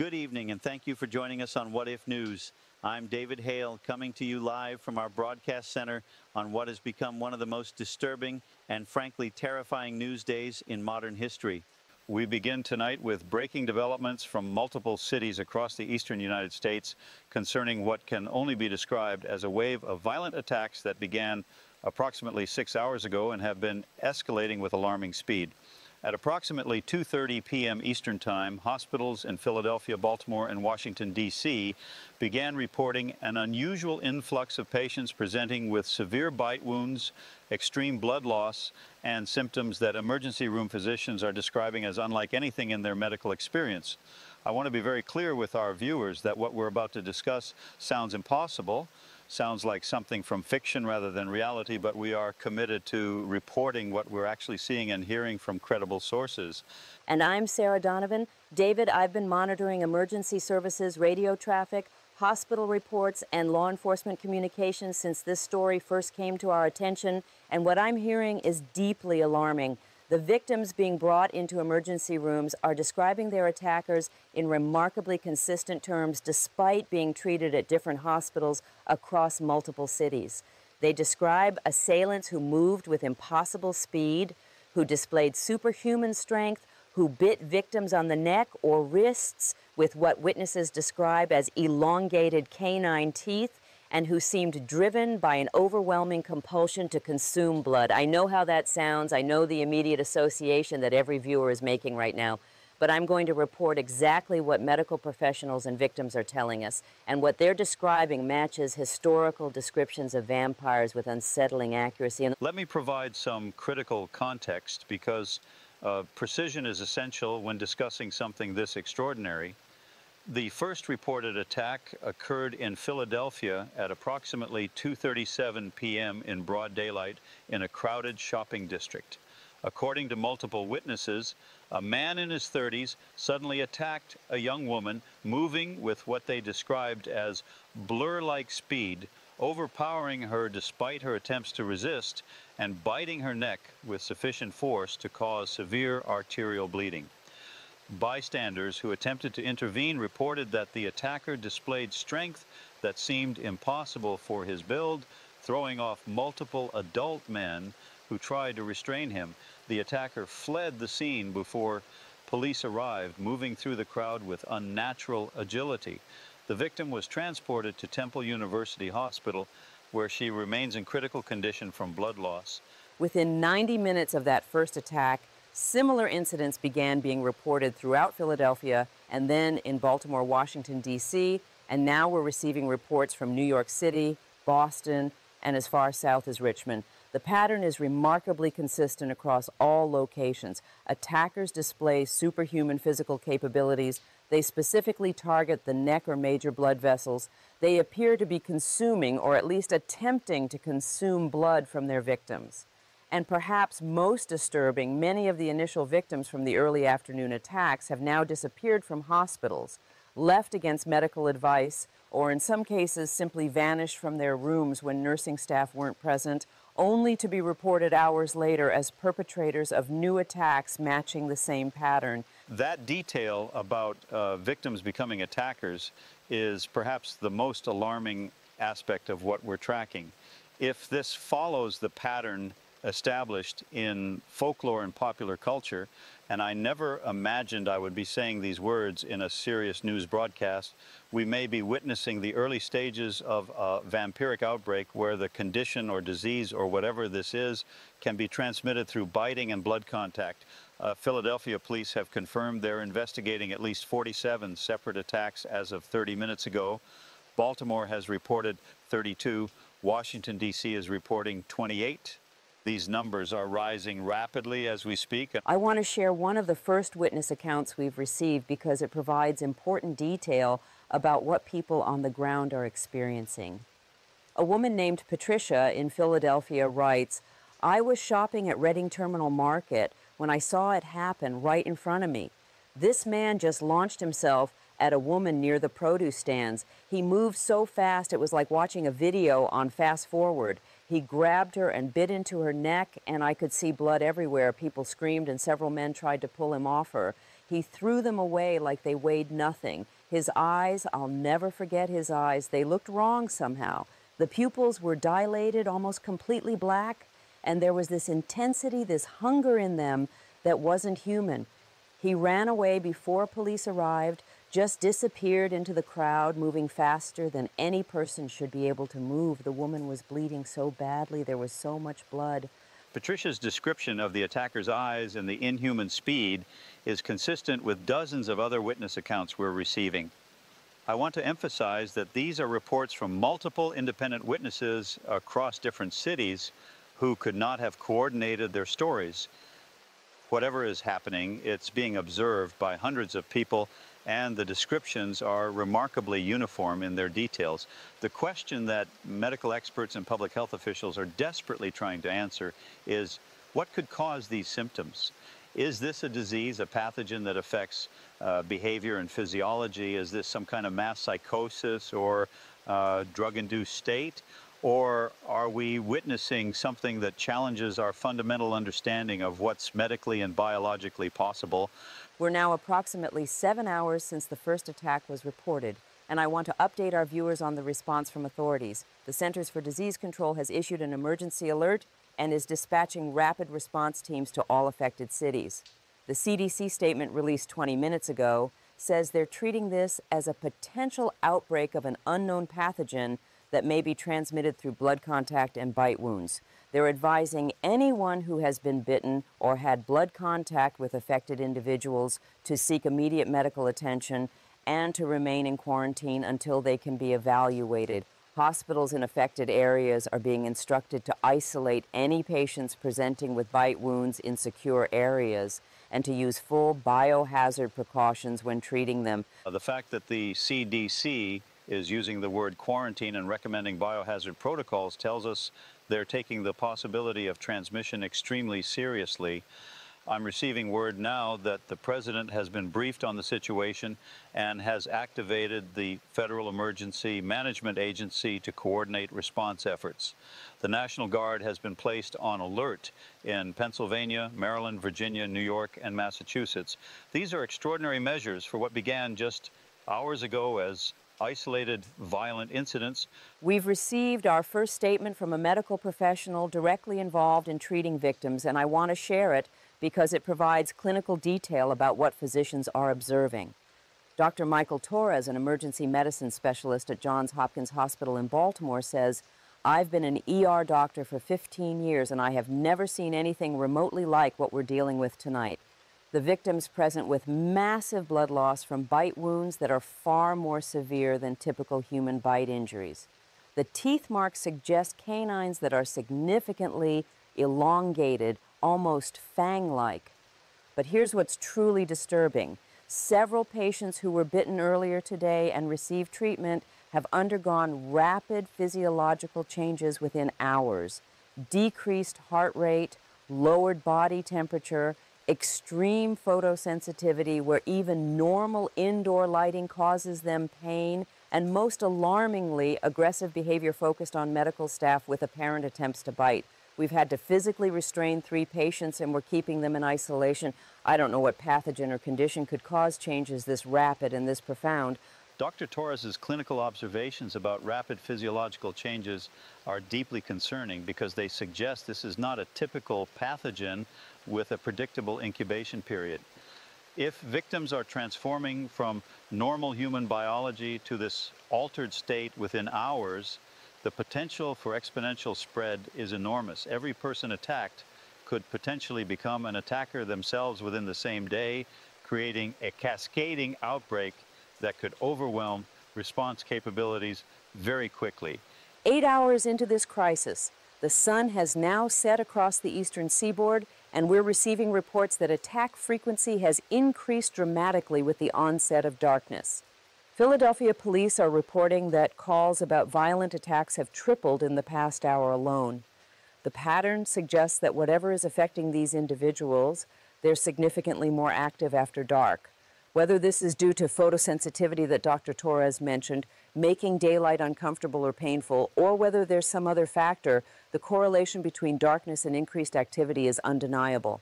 Good evening, and thank you for joining us on What If News. I'm David Hale, coming to you live from our broadcast center on what has become one of the most disturbing and frankly terrifying news days in modern history. We begin tonight with breaking developments from multiple cities across the eastern United States concerning what can only be described as a wave of violent attacks that began approximately 6 hours ago and have been escalating with alarming speed. At approximately 2:30 p.m. Eastern Time, hospitals in Philadelphia, Baltimore, and Washington, D.C. began reporting an unusual influx of patients presenting with severe bite wounds, extreme blood loss, and symptoms that emergency room physicians are describing as unlike anything in their medical experience. I want to be very clear with our viewers that what we're about to discuss sounds impossible, sounds like something from fiction rather than reality, but we are committed to reporting what we're actually seeing and hearing from credible sources. And I'm Sarah Donovan. David, I've been monitoring emergency services, radio traffic, hospital reports, and law enforcement communications since this story first came to our attention, and what I'm hearing is deeply alarming. The victims being brought into emergency rooms are describing their attackers in remarkably consistent terms despite being treated at different hospitals across multiple cities. They describe assailants who moved with impossible speed, who displayed superhuman strength, who bit victims on the neck or wrists with what witnesses describe as elongated canine teeth, and who seemed driven by an overwhelming compulsion to consume blood. I know how that sounds. I know the immediate association that every viewer is making right now, but I'm going to report exactly what medical professionals and victims are telling us, and what they're describing matches historical descriptions of vampires with unsettling accuracy. Let me provide some critical context, because precision is essential when discussing something this extraordinary. The first reported attack occurred in Philadelphia at approximately 2:37 p.m. in broad daylight in a crowded shopping district. According to multiple witnesses, a man in his 30s suddenly attacked a young woman, moving with what they described as blur-like speed, overpowering her despite her attempts to resist, and biting her neck with sufficient force to cause severe arterial bleeding. Bystanders who attempted to intervene reported that the attacker displayed strength that seemed impossible for his build, throwing off multiple adult men who tried to restrain him. The attacker fled the scene before police arrived, moving through the crowd with unnatural agility. The victim was transported to Temple University Hospital, where she remains in critical condition from blood loss. Within 90 minutes of that first attack, similar incidents began being reported throughout Philadelphia and then in Baltimore, Washington, D.C., and now we're receiving reports from New York City, Boston, and as far south as Richmond. The pattern is remarkably consistent across all locations. Attackers display superhuman physical capabilities. They specifically target the neck or major blood vessels. They appear to be consuming, or at least attempting to consume, blood from their victims. And perhaps most disturbing, many of the initial victims from the early afternoon attacks have now disappeared from hospitals, left against medical advice, or in some cases simply vanished from their rooms when nursing staff weren't present, only to be reported hours later as perpetrators of new attacks matching the same pattern. That detail about victims becoming attackers is perhaps the most alarming aspect of what we're tracking. If this follows the pattern established in folklore and popular culture, and I never imagined I would be saying these words in a serious news broadcast, we may be witnessing the early stages of a vampiric outbreak where the condition or disease or whatever this is can be transmitted through biting and blood contact. Philadelphia police have confirmed they're investigating at least 47 separate attacks as of 30 minutes ago. Baltimore has reported 32. Washington, D.C. is reporting 28. These numbers are rising rapidly as we speak. I want to share one of the first witness accounts we've received because it provides important detail about what people on the ground are experiencing. A woman named Patricia in Philadelphia writes, "I was shopping at Reading Terminal Market when I saw it happen right in front of me. This man just launched himself at a woman near the produce stands. He moved so fast it was like watching a video on fast forward. He grabbed her and bit into her neck, and I could see blood everywhere. People screamed, and several men tried to pull him off her. He threw them away like they weighed nothing. His eyes, I'll never forget his eyes. They looked wrong somehow. The pupils were dilated, almost completely black, and there was this intensity, this hunger in them that wasn't human. He ran away before police arrived, just disappeared into the crowd, moving faster than any person should be able to move. The woman was bleeding so badly, there was so much blood. Patricia's description of the attacker's eyes and the inhuman speed is consistent with dozens of other witness accounts we're receiving. I want to emphasize that these are reports from multiple independent witnesses across different cities who could not have coordinated their stories. Whatever is happening, it's being observed by hundreds of people, and the descriptions are remarkably uniform in their details. The question that medical experts and public health officials are desperately trying to answer is, what could cause these symptoms? Is this a disease, a pathogen that affects behavior and physiology? Is this some kind of mass psychosis or drug-induced state? Or are we witnessing something that challenges our fundamental understanding of what's medically and biologically possible? We're now approximately 7 hours since the first attack was reported, and I want to update our viewers on the response from authorities. The Centers for Disease Control has issued an emergency alert and is dispatching rapid response teams to all affected cities. The CDC statement released 20 minutes ago says they're treating this as a potential outbreak of an unknown pathogen that may be transmitted through blood contact and bite wounds. They're advising anyone who has been bitten or had blood contact with affected individuals to seek immediate medical attention and to remain in quarantine until they can be evaluated. Hospitals in affected areas are being instructed to isolate any patients presenting with bite wounds in secure areas and to use full biohazard precautions when treating them. The fact that the CDC is using the word quarantine and recommending biohazard protocols tells us they're taking the possibility of transmission extremely seriously. I'm receiving word now that the president has been briefed on the situation and has activated the Federal Emergency Management Agency to coordinate response efforts. The National Guard has been placed on alert in Pennsylvania, Maryland, Virginia, New York, and Massachusetts. These are extraordinary measures for what began just hours ago as isolated violent incidents. We've received our first statement from a medical professional directly involved in treating victims, and I want to share it because it provides clinical detail about what physicians are observing. Dr. Michael Torres, an emergency medicine specialist at Johns Hopkins Hospital in Baltimore, says, "I've been an ER doctor for 15 years, and I have never seen anything remotely like what we're dealing with tonight. The victims present with massive blood loss from bite wounds that are far more severe than typical human bite injuries. The teeth marks suggest canines that are significantly elongated, almost fang-like. But here's what's truly disturbing. Several patients who were bitten earlier today and received treatment have undergone rapid physiological changes within hours. Decreased heart rate, lowered body temperature, extreme photosensitivity where even normal indoor lighting causes them pain, and most alarmingly, aggressive behavior focused on medical staff with apparent attempts to bite. We've had to physically restrain 3 patients and we're keeping them in isolation. I don't know what pathogen or condition could cause changes this rapid and this profound." Dr. Torres's clinical observations about rapid physiological changes are deeply concerning because they suggest this is not a typical pathogen with a predictable incubation period. If victims are transforming from normal human biology to this altered state within hours, the potential for exponential spread is enormous. Every person attacked could potentially become an attacker themselves within the same day, creating a cascading outbreak that could overwhelm response capabilities very quickly. 8 hours into this crisis, the sun has now set across the eastern seaboard, and we're receiving reports that attack frequency has increased dramatically with the onset of darkness. Philadelphia police are reporting that calls about violent attacks have tripled in the past hour alone. The pattern suggests that whatever is affecting these individuals, they're significantly more active after dark. Whether this is due to photosensitivity that Dr. Torres mentioned, making daylight uncomfortable or painful, or whether there's some other factor, the correlation between darkness and increased activity is undeniable.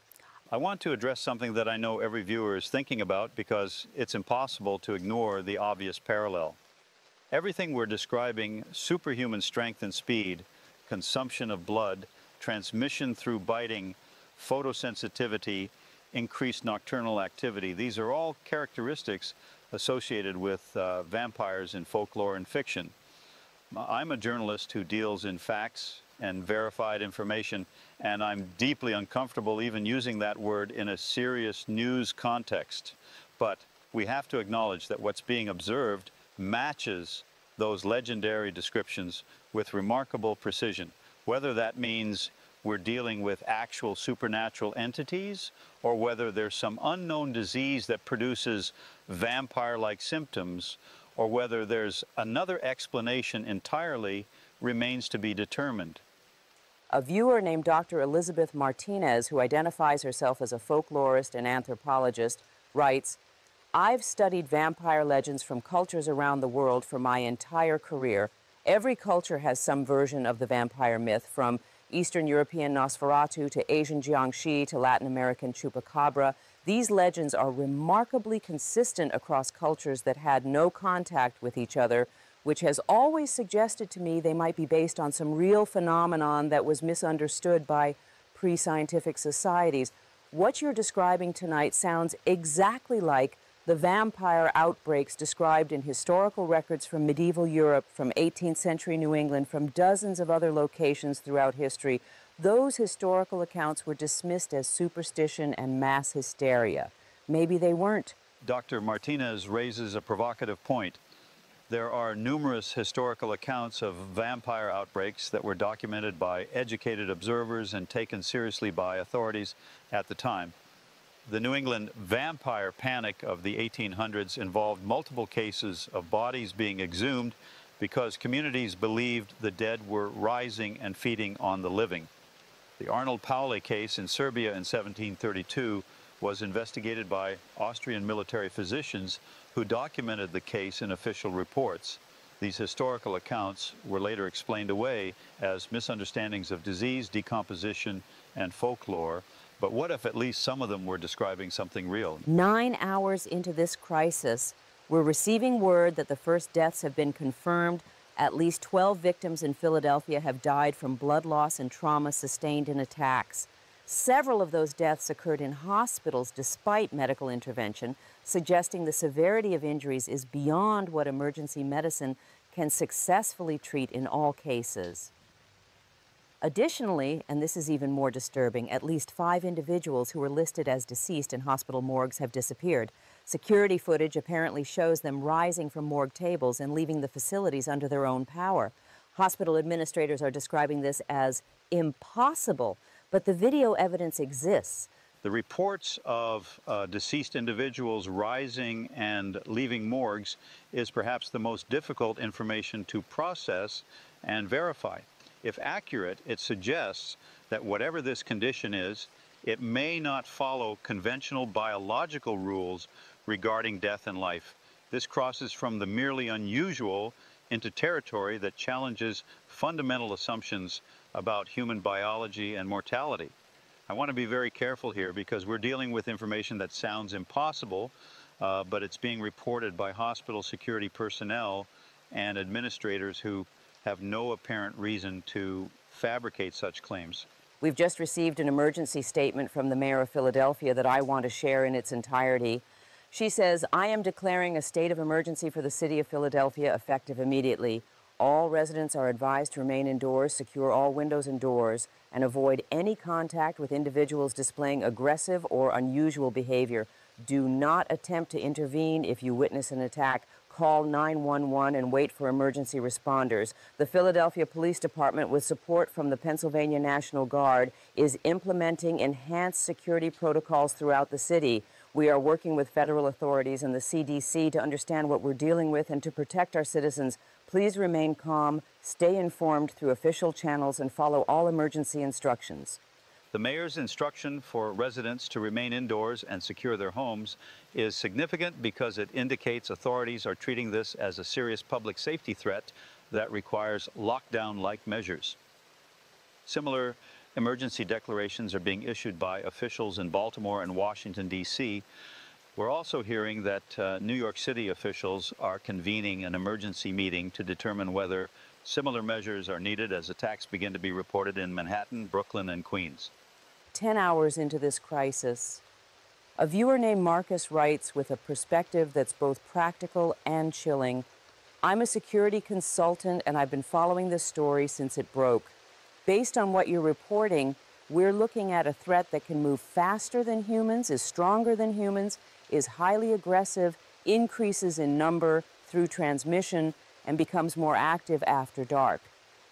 I want to address something that I know every viewer is thinking about because it's impossible to ignore the obvious parallel. Everything we're describing, superhuman strength and speed, consumption of blood, transmission through biting, photosensitivity, increased nocturnal activity, these are all characteristics associated with vampires in folklore and fiction. I'm a journalist who deals in facts and verified information, and I'm deeply uncomfortable even using that word in a serious news context. But we have to acknowledge that what's being observed matches those legendary descriptions with remarkable precision, whether that means we're dealing with actual supernatural entities or whether there's some unknown disease that produces vampire-like symptoms, or whether there's another explanation entirely remains to be determined. A viewer named Dr. Elizabeth Martinez, who identifies herself as a folklorist and anthropologist, writes, "I've studied vampire legends from cultures around the world for my entire career. Every culture has some version of the vampire myth, from Eastern European Nosferatu to Asian Jiangxi to Latin American Chupacabra. These legends are remarkably consistent across cultures that had no contact with each other, which has always suggested to me they might be based on some real phenomenon that was misunderstood by pre-scientific societies. What you're describing tonight sounds exactly like the vampire outbreaks described in historical records from medieval Europe, from 18th century New England, from dozens of other locations throughout history. Those historical accounts were dismissed as superstition and mass hysteria. Maybe they weren't." Dr. Martinez raises a provocative point. There are numerous historical accounts of vampire outbreaks that were documented by educated observers and taken seriously by authorities at the time. The New England vampire panic of the 1800s involved multiple cases of bodies being exhumed because communities believed the dead were rising and feeding on the living. The Arnold Pauli case in Serbia in 1732 was investigated by Austrian military physicians who documented the case in official reports. These historical accounts were later explained away as misunderstandings of disease, decomposition, and folklore. But what if at least some of them were describing something real? 9 hours into this crisis, we're receiving word that the first deaths have been confirmed. At least 12 victims in Philadelphia have died from blood loss and trauma sustained in attacks. Several of those deaths occurred in hospitals despite medical intervention, suggesting the severity of injuries is beyond what emergency medicine can successfully treat in all cases. Additionally, and this is even more disturbing, at least 5 individuals who were listed as deceased in hospital morgues have disappeared. Security footage apparently shows them rising from morgue tables and leaving the facilities under their own power. Hospital administrators are describing this as impossible, but the video evidence exists. The reports of deceased individuals rising and leaving morgues is perhaps the most difficult information to process and verify. If accurate, it suggests that whatever this condition is, it may not follow conventional biological rules regarding death and life. This crosses from the merely unusual into territory that challenges fundamental assumptions about human biology and mortality. I want to be very careful here because we're dealing with information that sounds impossible, but it's being reported by hospital security personnel and administrators who have no apparent reason to fabricate such claims. We've just received an emergency statement from the mayor of Philadelphia that I want to share in its entirety. She says, "I am declaring a state of emergency for the city of Philadelphia effective immediately. All residents are advised to remain indoors, secure all windows and doors, and avoid any contact with individuals displaying aggressive or unusual behavior. Do not attempt to intervene if you witness an attack. Call 911 and wait for emergency responders." The Philadelphia Police Department, with support from the Pennsylvania National Guard, is implementing enhanced security protocols throughout the city. We are working with federal authorities and the CDC to understand what we're dealing with and to protect our citizens. Please remain calm, stay informed through official channels, and follow all emergency instructions. The mayor's instruction for residents to remain indoors and secure their homes is significant because it indicates authorities are treating this as a serious public safety threat that requires lockdown-like measures. Similar Emergency declarations are being issued by officials in Baltimore and Washington, D.C. We're also hearing that New York City officials are convening an emergency meeting to determine whether similar measures are needed as attacks begin to be reported in Manhattan, Brooklyn, and Queens. 10 hours into this crisis, a viewer named Marcus writes with a perspective that's both practical and chilling. I'm a security consultant and I've been following this story since it broke. Based on what you're reporting, we're looking at a threat that can move faster than humans, is stronger than humans, is highly aggressive, increases in number through transmission, and becomes more active after dark.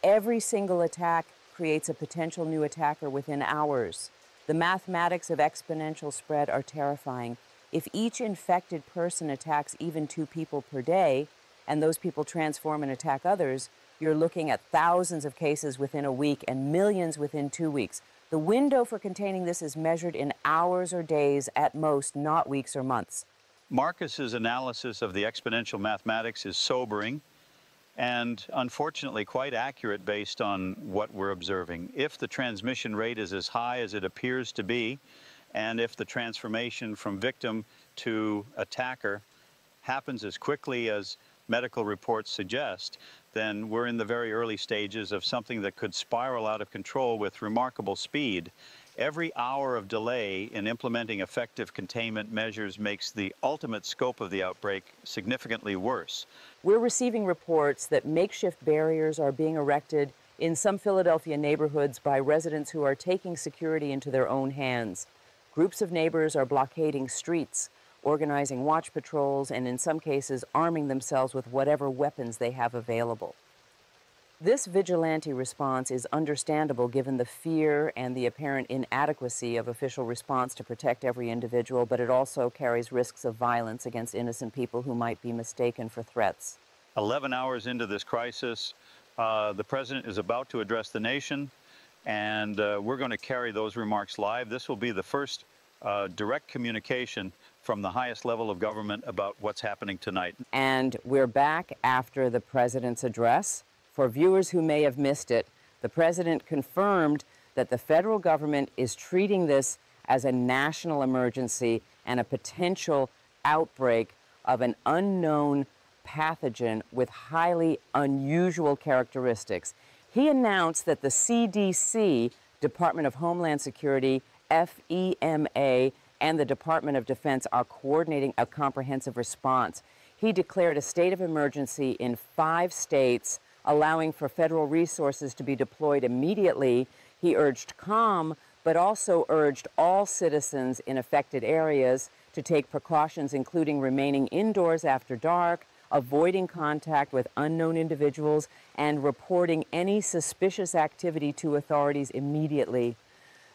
Every single attack creates a potential new attacker within hours. The mathematics of exponential spread are terrifying. If each infected person attacks even 2 people per day, and those people transform and attack others, you're looking at thousands of cases within a week and millions within 2 weeks. The window for containing this is measured in hours or days at most, not weeks or months. Marcus's analysis of the exponential mathematics is sobering and unfortunately quite accurate based on what we're observing. If the transmission rate is as high as it appears to be, and if the transformation from victim to attacker happens as quickly as medical reports suggest, then we're in the very early stages of something that could spiral out of control with remarkable speed. Every hour of delay in implementing effective containment measures makes the ultimate scope of the outbreak significantly worse. We're receiving reports that makeshift barriers are being erected in some Philadelphia neighborhoods by residents who are taking security into their own hands. Groups of neighbors are blockading streets, organizing watch patrols, and in some cases arming themselves with whatever weapons they have available. This vigilante response is understandable given the fear and the apparent inadequacy of official response to protect every individual, but it also carries risks of violence against innocent people who might be mistaken for threats. 11 hours into this crisis, the president is about to address the nation, and we're going to carry those remarks live. This will be the first direct communication from the highest level of government about what's happening tonight. And we're back after the president's address. For viewers who may have missed it, the president confirmed that the federal government is treating this as a national emergency and a potential outbreak of an unknown pathogen with highly unusual characteristics. He announced that the CDC, Department of Homeland Security, FEMA, and the Department of Defense are coordinating a comprehensive response. He declared a state of emergency in 5 states, allowing for federal resources to be deployed immediately. He urged calm, but also urged all citizens in affected areas to take precautions, including remaining indoors after dark, avoiding contact with unknown individuals, and reporting any suspicious activity to authorities immediately.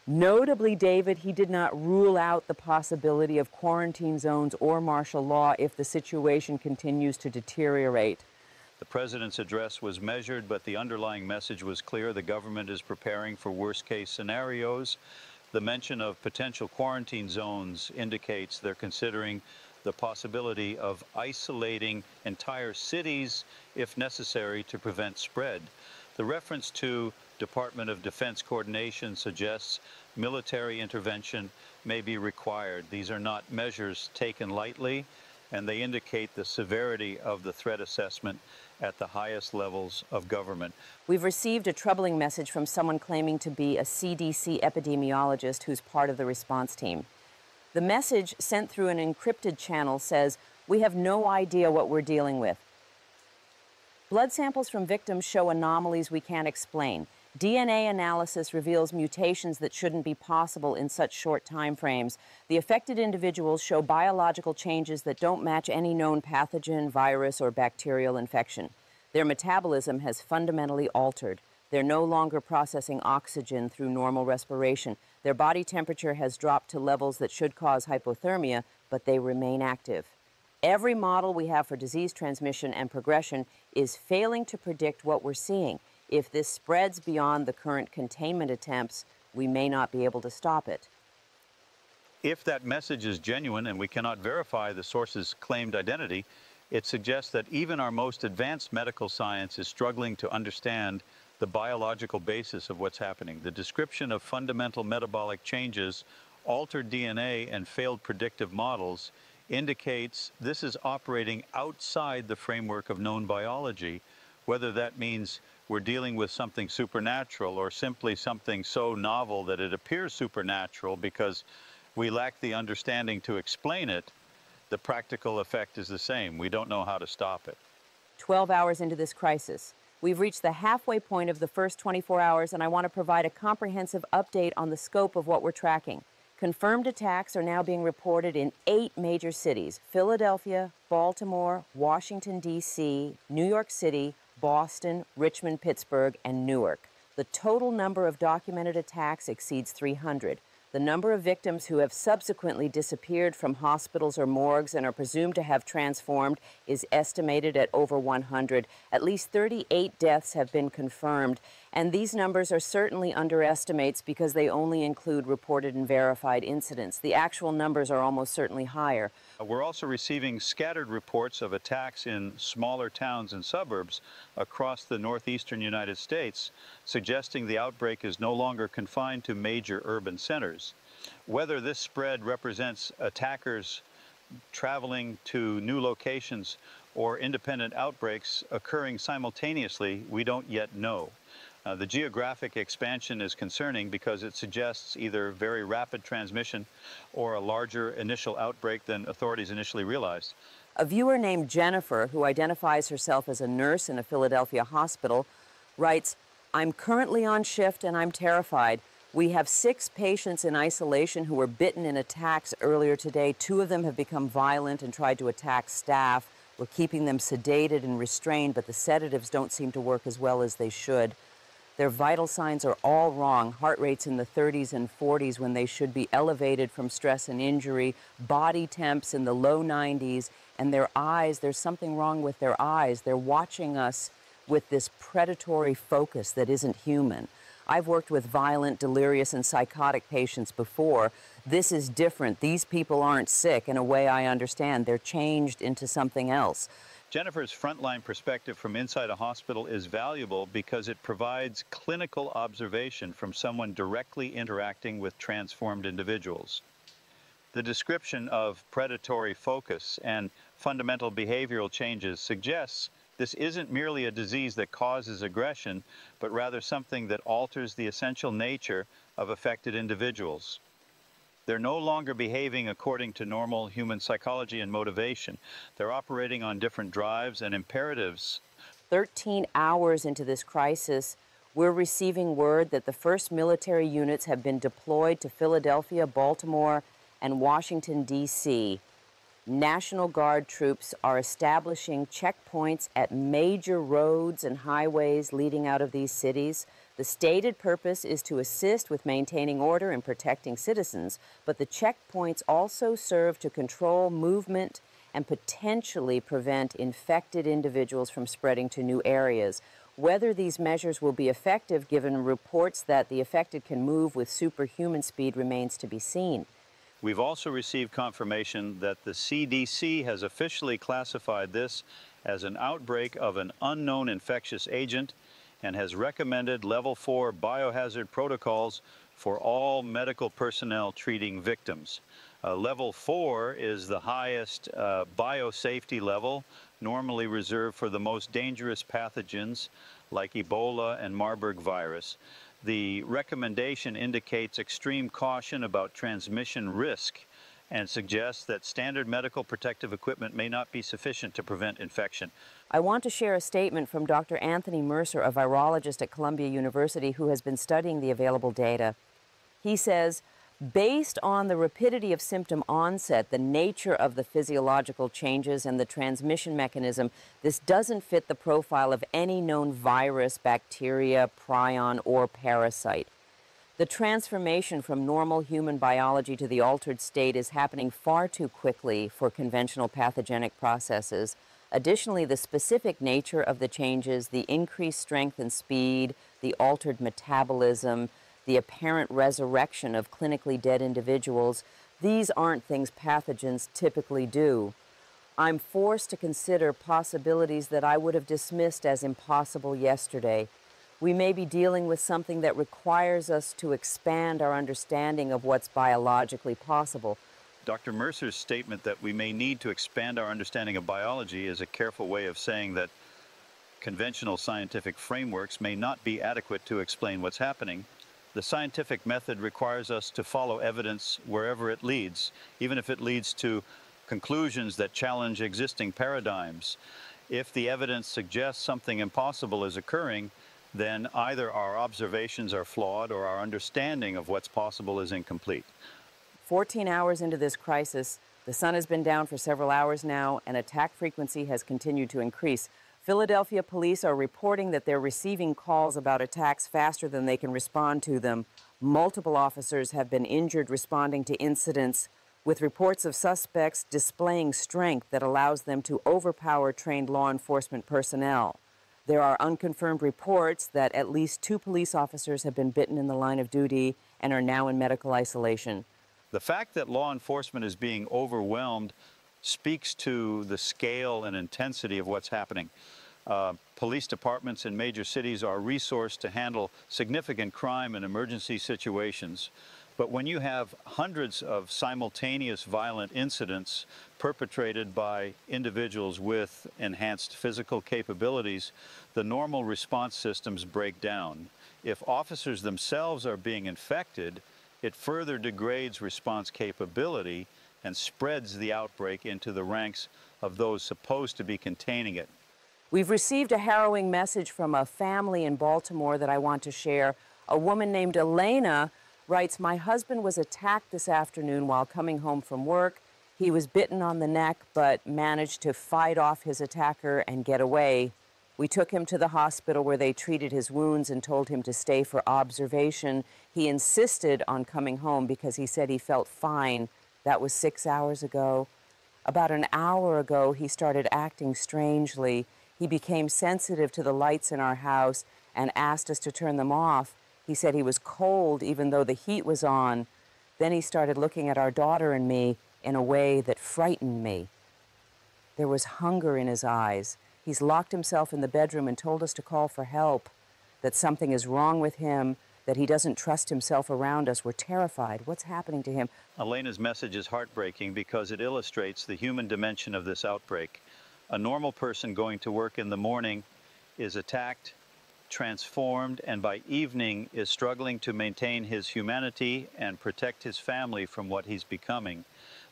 Notably, David, he did not rule out the possibility of quarantine zones or martial law if the situation continues to deteriorate. The president's address was measured, but the underlying message was clear. The government is preparing for worst-case scenarios. The mention of potential quarantine zones indicates they're considering the possibility of isolating entire cities if necessary to prevent spread. The reference to Department of Defense coordination suggests military intervention may be required. These are not measures taken lightly, and they indicate the severity of the threat assessment at the highest levels of government. We've received a troubling message from someone claiming to be a CDC epidemiologist who's part of the response team. The message sent through an encrypted channel says, "We have no idea what we're dealing with. Blood samples from victims show anomalies we can't explain. DNA analysis reveals mutations that shouldn't be possible in such short time frames. The affected individuals show biological changes that don't match any known pathogen, virus, or bacterial infection. Their metabolism has fundamentally altered. They're no longer processing oxygen through normal respiration. Their body temperature has dropped to levels that should cause hypothermia, but they remain active. Every model we have for disease transmission and progression is failing to predict what we're seeing. If this spreads beyond the current containment attempts, we may not be able to stop it." If that message is genuine and we cannot verify the source's claimed identity, it suggests that even our most advanced medical science is struggling to understand the biological basis of what's happening. The description of fundamental metabolic changes, altered DNA, and failed predictive models indicates this is operating outside the framework of known biology, whether that means we're dealing with something supernatural or simply something so novel that it appears supernatural because we lack the understanding to explain it. The practical effect is the same. We don't know how to stop it. 12 hours into this crisis, we've reached the halfway point of the first 24 hours, and I want to provide a comprehensive update on the scope of what we're tracking. Confirmed attacks are now being reported in 8 major cities: Philadelphia, Baltimore, Washington, D.C., New York City, Boston, Richmond, Pittsburgh, and Newark. The total number of documented attacks exceeds 300. The number of victims who have subsequently disappeared from hospitals or morgues and are presumed to have transformed is estimated at over 100. At least 38 deaths have been confirmed, and these numbers are certainly underestimates because they only include reported and verified incidents. The actual numbers are almost certainly higher. We're also receiving scattered reports of attacks in smaller towns and suburbs across the northeastern United States, suggesting the outbreak is no longer confined to major urban centers. Whether this spread represents attackers traveling to new locations or independent outbreaks occurring simultaneously, we don't yet know. The geographic expansion is concerning because it suggests either very rapid transmission or a larger initial outbreak than authorities initially realized. A viewer named Jennifer, who identifies herself as a nurse in a Philadelphia hospital, writes, "I'm currently on shift and I'm terrified. We have 6 patients in isolation who were bitten in attacks earlier today. 2 of them have become violent and tried to attack staff. We're keeping them sedated and restrained, but the sedatives don't seem to work as well as they should. Their vital signs are all wrong. Heart rates in the 30s and 40s when they should be elevated from stress and injury, body temps in the low 90s, and their eyes, there's something wrong with their eyes. They're watching us with this predatory focus that isn't human. I've worked with violent, delirious, and psychotic patients before. This is different. These people aren't sick in a way I understand. They're changed into something else." Jennifer's frontline perspective from inside a hospital is valuable because it provides clinical observation from someone directly interacting with transformed individuals. The description of predatory focus and fundamental behavioral changes suggests this isn't merely a disease that causes aggression, but rather something that alters the essential nature of affected individuals. They're no longer behaving according to normal human psychology and motivation. They're operating on different drives and imperatives. 13 hours into this crisis, we're receiving word that the first military units have been deployed to Philadelphia, Baltimore, and Washington, D.C. National Guard troops are establishing checkpoints at major roads and highways leading out of these cities. The stated purpose is to assist with maintaining order and protecting citizens, but the checkpoints also serve to control movement and potentially prevent infected individuals from spreading to new areas. Whether these measures will be effective, given reports that the affected can move with superhuman speed, remains to be seen. We've also received confirmation that the CDC has officially classified this as an outbreak of an unknown infectious agent and has recommended level 4 biohazard protocols for all medical personnel treating victims. Level 4 is the highest biosafety level, normally reserved for the most dangerous pathogens like Ebola and Marburg virus. The recommendation indicates extreme caution about transmission risk and suggests that standard medical protective equipment may not be sufficient to prevent infection. I want to share a statement from Dr. Anthony Mercer, a virologist at Columbia University who has been studying the available data. He says, based on the rapidity of symptom onset, the nature of the physiological changes, and the transmission mechanism, this doesn't fit the profile of any known virus, bacteria, prion, or parasite. The transformation from normal human biology to the altered state is happening far too quickly for conventional pathogenic processes. Additionally, the specific nature of the changes, the increased strength and speed, the altered metabolism, the apparent resurrection of clinically dead individuals, these aren't things pathogens typically do. I'm forced to consider possibilities that I would have dismissed as impossible yesterday. we may be dealing with something that requires us to expand our understanding of what's biologically possible. Dr. Mercer's statement that we may need to expand our understanding of biology is a careful way of saying that conventional scientific frameworks may not be adequate to explain what's happening. The scientific method requires us to follow evidence wherever it leads, even if it leads to conclusions that challenge existing paradigms. If the evidence suggests something impossible is occurring, then either our observations are flawed or our understanding of what's possible is incomplete. 14 hours into this crisis, the sun has been down for several hours now, and attack frequency has continued to increase. Philadelphia police are reporting that they're receiving calls about attacks faster than they can respond to them. Multiple officers have been injured responding to incidents, with reports of suspects displaying strength that allows them to overpower trained law enforcement personnel. There are unconfirmed reports that at least 2 police officers have been bitten in the line of duty and are now in medical isolation. The fact that law enforcement is being overwhelmed speaks to the scale and intensity of what's happening. Police departments in major cities are resourced to handle significant crime and emergency situations. But when you have hundreds of simultaneous violent incidents perpetrated by individuals with enhanced physical capabilities, the normal response systems break down. If officers themselves are being infected, it further degrades response capability and spreads the outbreak into the ranks of those supposed to be containing it. We've received a harrowing message from a family in Baltimore that I want to share. A woman named Elena writes, "My husband was attacked this afternoon while coming home from work. He was bitten on the neck but managed to fight off his attacker and get away. We took him to the hospital where they treated his wounds and told him to stay for observation. He insisted on coming home because he said he felt fine. That was 6 hours ago. About an hour ago, he started acting strangely. He became sensitive to the lights in our house and asked us to turn them off. He said he was cold even though the heat was on. Then he started looking at our daughter and me in a way that frightened me. There was hunger in his eyes. He's locked himself in the bedroom and told us to call for help, that something is wrong with him, that he doesn't trust himself around us. We're terrified. What's happening to him?" Elena's message is heartbreaking because it illustrates the human dimension of this outbreak. A normal person going to work in the morning is attacked, transformed, and by evening is struggling to maintain his humanity and protect his family from what he's becoming.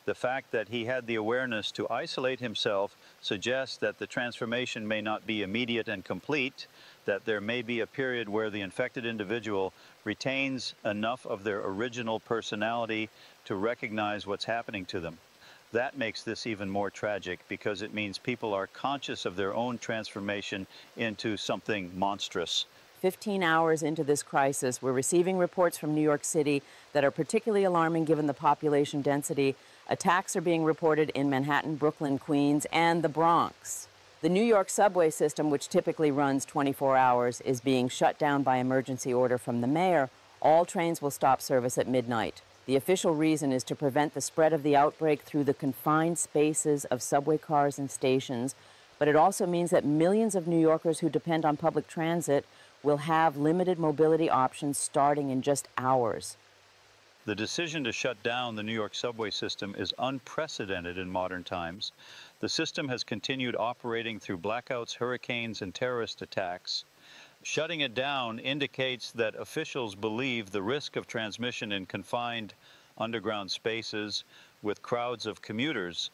The fact that he had the awareness to isolate himself suggests that the transformation may not be immediate and complete, that there may be a period where the infected individual retains enough of their original personality to recognize what's happening to them. That makes this even more tragic because it means people are conscious of their own transformation into something monstrous. 15 hours into this crisis, we're receiving reports from New York City that are particularly alarming given the population density. Attacks are being reported in Manhattan, Brooklyn, Queens, and the Bronx. The New York subway system, which typically runs 24 hours, is being shut down by emergency order from the mayor. All trains will stop service at midnight. The official reason is to prevent the spread of the outbreak through the confined spaces of subway cars and stations, but it also means that millions of New Yorkers who depend on public transit will have limited mobility options starting in just hours. The decision to shut down the New York subway system is unprecedented in modern times. The system has continued operating through blackouts, hurricanes, and terrorist attacks. Shutting it down indicates that officials believe the risk of transmission in confined underground spaces with crowds of commuters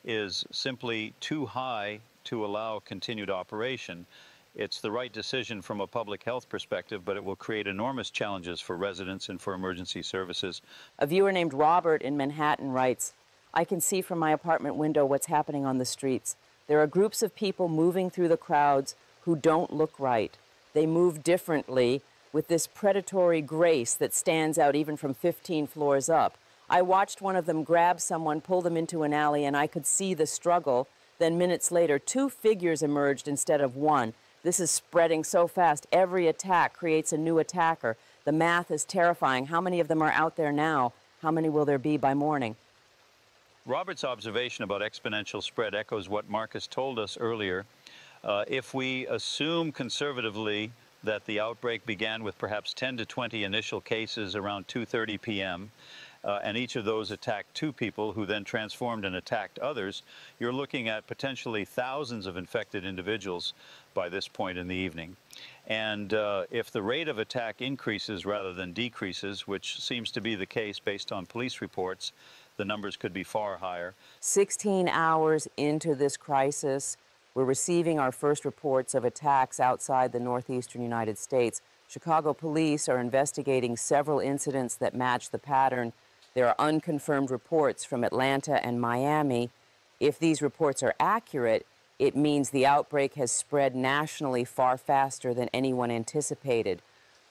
is simply too high to allow continued operation. It's the right decision from a public health perspective, but it will create enormous challenges for residents and for emergency services. A viewer named Robert in Manhattan writes, "I can see from my apartment window what's happening on the streets. There are groups of people moving through the crowds who don't look right. They move differently with this predatory grace that stands out even from 15 floors up. I watched one of them grab someone, pull them into an alley, and I could see the struggle. Then minutes later, 2 figures emerged instead of 1. This is spreading so fast. Every attack creates a new attacker. The math is terrifying. How many of them are out there now? How many will there be by morning?" Robert's observation about exponential spread echoes what Marcus told us earlier. If we assume conservatively that the outbreak began with perhaps 10 to 20 initial cases around 2:30 p.m., and each of those attacked two people who then transformed and attacked others, you're looking at potentially thousands of infected individuals by this point in the evening. And if the rate of attack increases rather than decreases, which seems to be the case based on police reports, the numbers could be far higher. 16 hours into this crisis, we're receiving our first reports of attacks outside the northeastern United States. Chicago police are investigating several incidents that match the pattern. There are unconfirmed reports from Atlanta and Miami. If these reports are accurate, it means the outbreak has spread nationally far faster than anyone anticipated.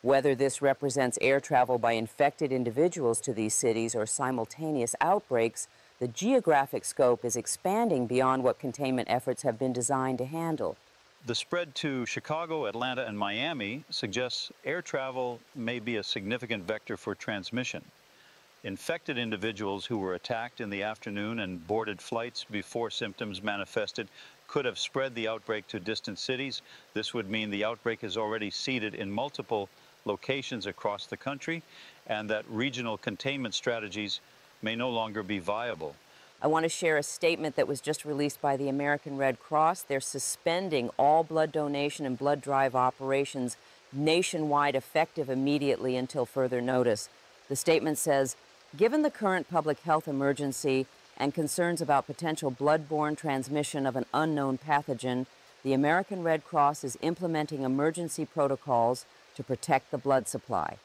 Whether this represents air travel by infected individuals to these cities or simultaneous outbreaks, the geographic scope is expanding beyond what containment efforts have been designed to handle. The spread to Chicago, Atlanta, and Miami suggests air travel may be a significant vector for transmission. Infected individuals who were attacked in the afternoon and boarded flights before symptoms manifested could have spread the outbreak to distant cities. This would mean the outbreak is already seeded in multiple locations across the country, and that regional containment strategies may no longer be viable. I want to share a statement that was just released by the American Red Cross. They're suspending all blood donation and blood drive operations nationwide, effective immediately until further notice. The statement says, given the current public health emergency and concerns about potential blood-borne transmission of an unknown pathogen, the American Red Cross is implementing emergency protocols to protect the blood supply.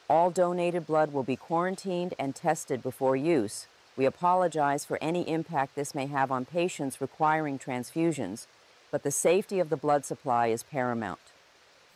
All donated blood will be quarantined and tested before use. We apologize for any impact this may have on patients requiring transfusions, but the safety of the blood supply is paramount.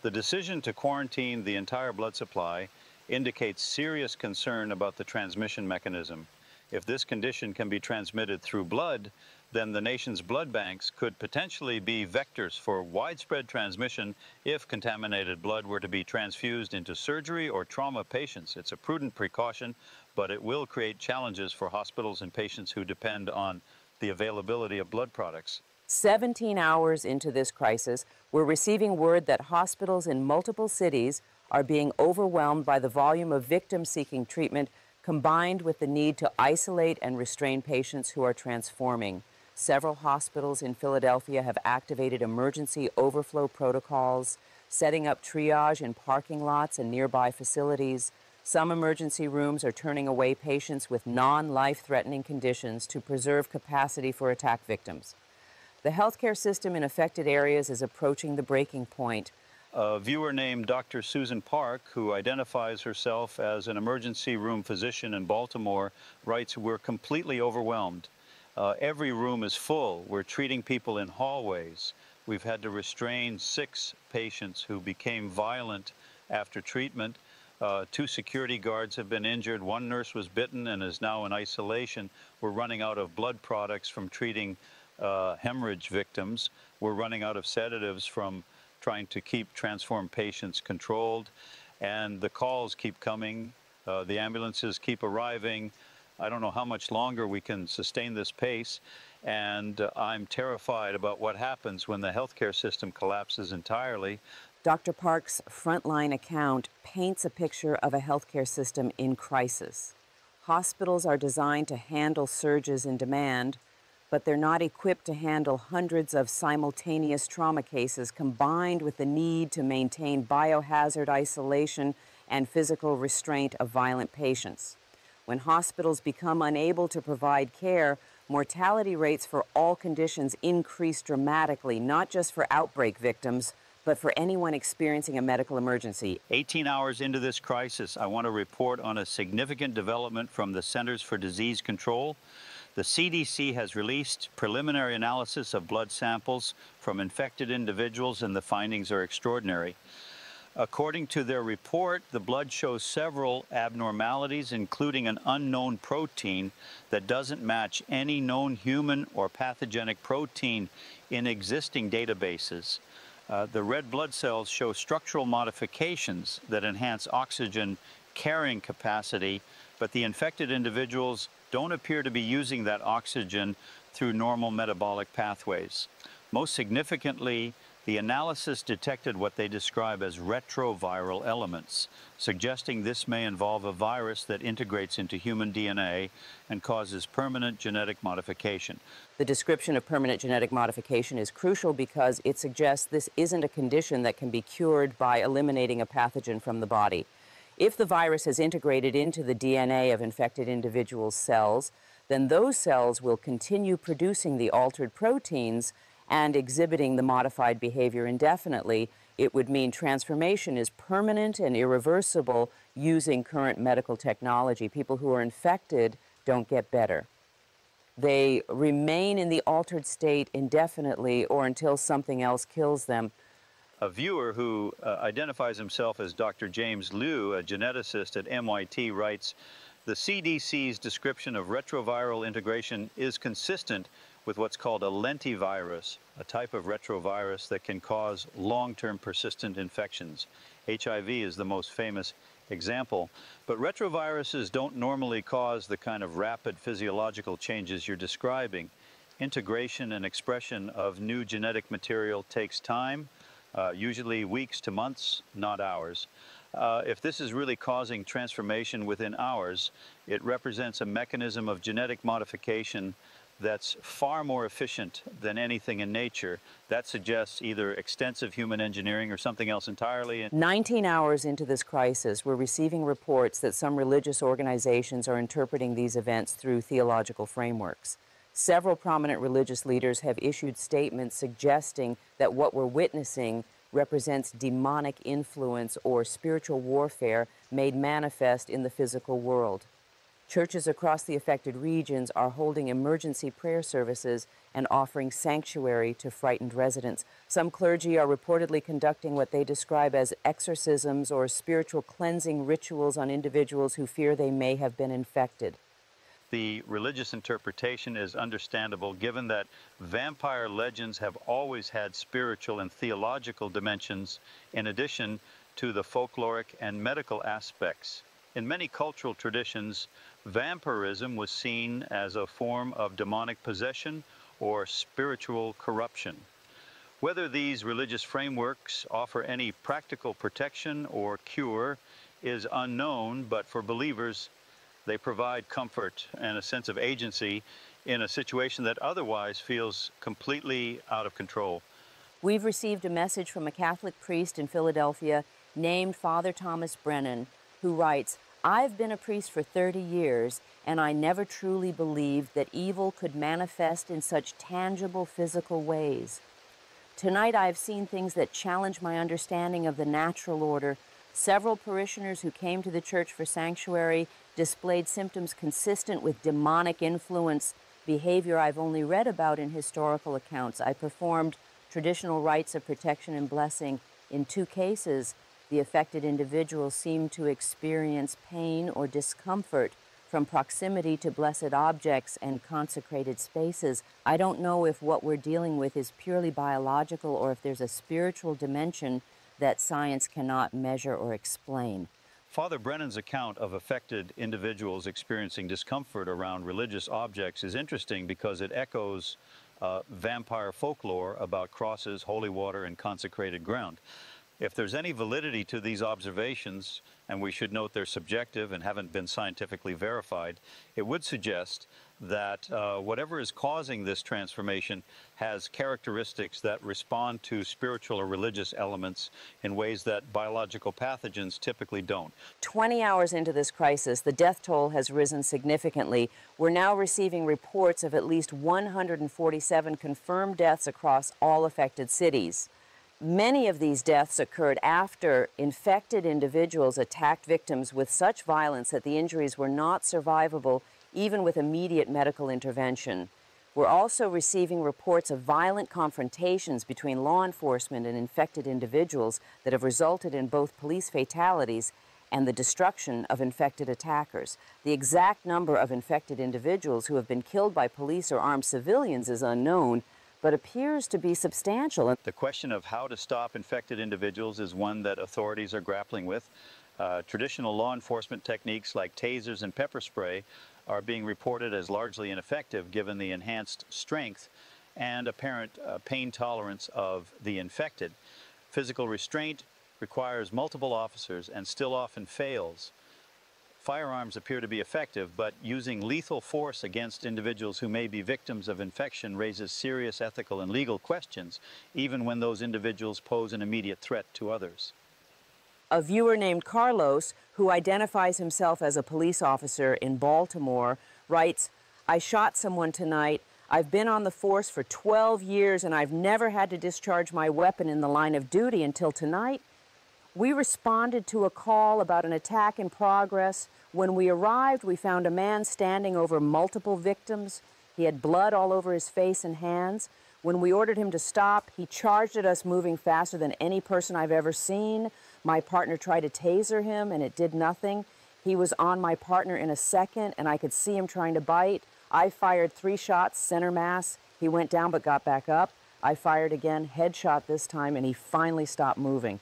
The decision to quarantine the entire blood supply indicates serious concern about the transmission mechanism. If this condition can be transmitted through blood, then the nation's blood banks could potentially be vectors for widespread transmission if contaminated blood were to be transfused into surgery or trauma patients. It's a prudent precaution, but it will create challenges for hospitals and patients who depend on the availability of blood products. 17 hours into this crisis, we're receiving word that hospitals in multiple cities are being overwhelmed by the volume of victims seeking treatment, combined with the need to isolate and restrain patients who are transforming. Several hospitals in Philadelphia have activated emergency overflow protocols, setting up triage in parking lots and nearby facilities. Some emergency rooms are turning away patients with non-life-threatening conditions to preserve capacity for attack victims. The healthcare system in affected areas is approaching the breaking point. A viewer named Dr. Susan Park, who identifies herself as an emergency room physician in Baltimore, writes, "We're completely overwhelmed. Every room is full. We're treating people in hallways. We've had to restrain 6 patients who became violent after treatment. 2 security guards have been injured. 1 nurse was bitten and is now in isolation. We're running out of blood products from treating hemorrhage victims. We're running out of sedatives from trying to keep transformed patients controlled. And the calls keep coming. The ambulances keep arriving. I don't know how much longer we can sustain this pace, and I'm terrified about what happens when the healthcare system collapses entirely." Dr. Park's frontline account paints a picture of a healthcare system in crisis. Hospitals are designed to handle surges in demand, but they're not equipped to handle hundreds of simultaneous trauma cases combined with the need to maintain biohazard isolation and physical restraint of violent patients. When hospitals become unable to provide care, mortality rates for all conditions increase dramatically, not just for outbreak victims, but for anyone experiencing a medical emergency. 18 hours into this crisis, I want to report on a significant development from the Centers for Disease Control. The CDC has released preliminary analysis of blood samples from infected individuals, and the findings are extraordinary. According to their report, the blood shows several abnormalities, including an unknown protein that doesn't match any known human or pathogenic protein in existing databases. The red blood cells show structural modifications that enhance oxygen carrying capacity, but the infected individuals don't appear to be using that oxygen through normal metabolic pathways. Most significantly, The analysis detected what they describe as retroviral elements, suggesting this may involve a virus that integrates into human DNA and causes permanent genetic modification. The description of permanent genetic modification is crucial because it suggests this isn't a condition that can be cured by eliminating a pathogen from the body. If the virus has integrated into the DNA of infected individuals' cells, then those cells will continue producing the altered proteins and exhibiting the modified behavior indefinitely. It would mean transformation is permanent and irreversible using current medical technology. People who are infected don't get better. They remain in the altered state indefinitely or until something else kills them. A viewer who identifies himself as Dr. James Liu, a geneticist at MIT, writes, "The CDC's description of retroviral integration is consistent with what's called a lentivirus, a type of retrovirus that can cause long-term persistent infections. HIV is the most famous example, but retroviruses don't normally cause the kind of rapid physiological changes you're describing. Integration and expression of new genetic material takes time, usually weeks to months, not hours. If this is really causing transformation within hours, it represents a mechanism of genetic modification that's far more efficient than anything in nature. That suggests either extensive human engineering or something else entirely." 19 hours into this crisis, we're receiving reports that some religious organizations are interpreting these events through theological frameworks. Several prominent religious leaders have issued statements suggesting that what we're witnessing represents demonic influence or spiritual warfare made manifest in the physical world. Churches across the affected regions are holding emergency prayer services and offering sanctuary to frightened residents. Some clergy are reportedly conducting what they describe as exorcisms or spiritual cleansing rituals on individuals who fear they may have been infected. The religious interpretation is understandable given that vampire legends have always had spiritual and theological dimensions in addition to the folkloric and medical aspects. In many cultural traditions, vampirism was seen as a form of demonic possession or spiritual corruption. Whether these religious frameworks offer any practical protection or cure is unknown, but for believers, they provide comfort and a sense of agency in a situation that otherwise feels completely out of control. We've received a message from a Catholic priest in Philadelphia named Father Thomas Brennan, who writes, "I've been a priest for 30 years, and I never truly believed that evil could manifest in such tangible physical ways. Tonight I have seen things that challenge my understanding of the natural order. Several parishioners who came to the church for sanctuary displayed symptoms consistent with demonic influence, behavior I've only read about in historical accounts. I performed traditional rites of protection and blessing. In 2 cases, the affected individuals seemed to experience pain or discomfort from proximity to blessed objects and consecrated spaces. I don't know if what we're dealing with is purely biological or if there's a spiritual dimension that science cannot measure or explain." Father Brennan's account of affected individuals experiencing discomfort around religious objects is interesting because it echoes vampire folklore about crosses, holy water, and consecrated ground. If there's any validity to these observations, and we should note they're subjective and haven't been scientifically verified, it would suggest that whatever is causing this transformation has characteristics that respond to spiritual or religious elements in ways that biological pathogens typically don't. 20 hours into this crisis, the death toll has risen significantly. We're now receiving reports of at least 147 confirmed deaths across all affected cities. Many of these deaths occurred after infected individuals attacked victims with such violence that the injuries were not survivable even with immediate medical intervention. We're also receiving reports of violent confrontations between law enforcement and infected individuals that have resulted in both police fatalities and the destruction of infected attackers. The exact number of infected individuals who have been killed by police or armed civilians is unknown, but appears to be substantial. The question of how to stop infected individuals is one that authorities are grappling with. Traditional law enforcement techniques like tasers and pepper spray are being reported as largely ineffective given the enhanced strength and apparent pain tolerance of the infected. Physical restraint requires multiple officers and still often fails. Firearms appear to be effective, but using lethal force against individuals who may be victims of infection raises serious ethical and legal questions, even when those individuals pose an immediate threat to others. A viewer named Carlos, who identifies himself as a police officer in Baltimore, writes, "I shot someone tonight. I've been on the force for 12 years and I've never had to discharge my weapon in the line of duty until tonight. We responded to a call about an attack in progress. When we arrived, we found a man standing over multiple victims. He had blood all over his face and hands. When we ordered him to stop, he charged at us, moving faster than any person I've ever seen. My partner tried to taser him, and it did nothing. He was on my partner in a second, and I could see him trying to bite. I fired 3 shots, center mass. He went down but got back up. I fired again, headshot this time, and he finally stopped moving.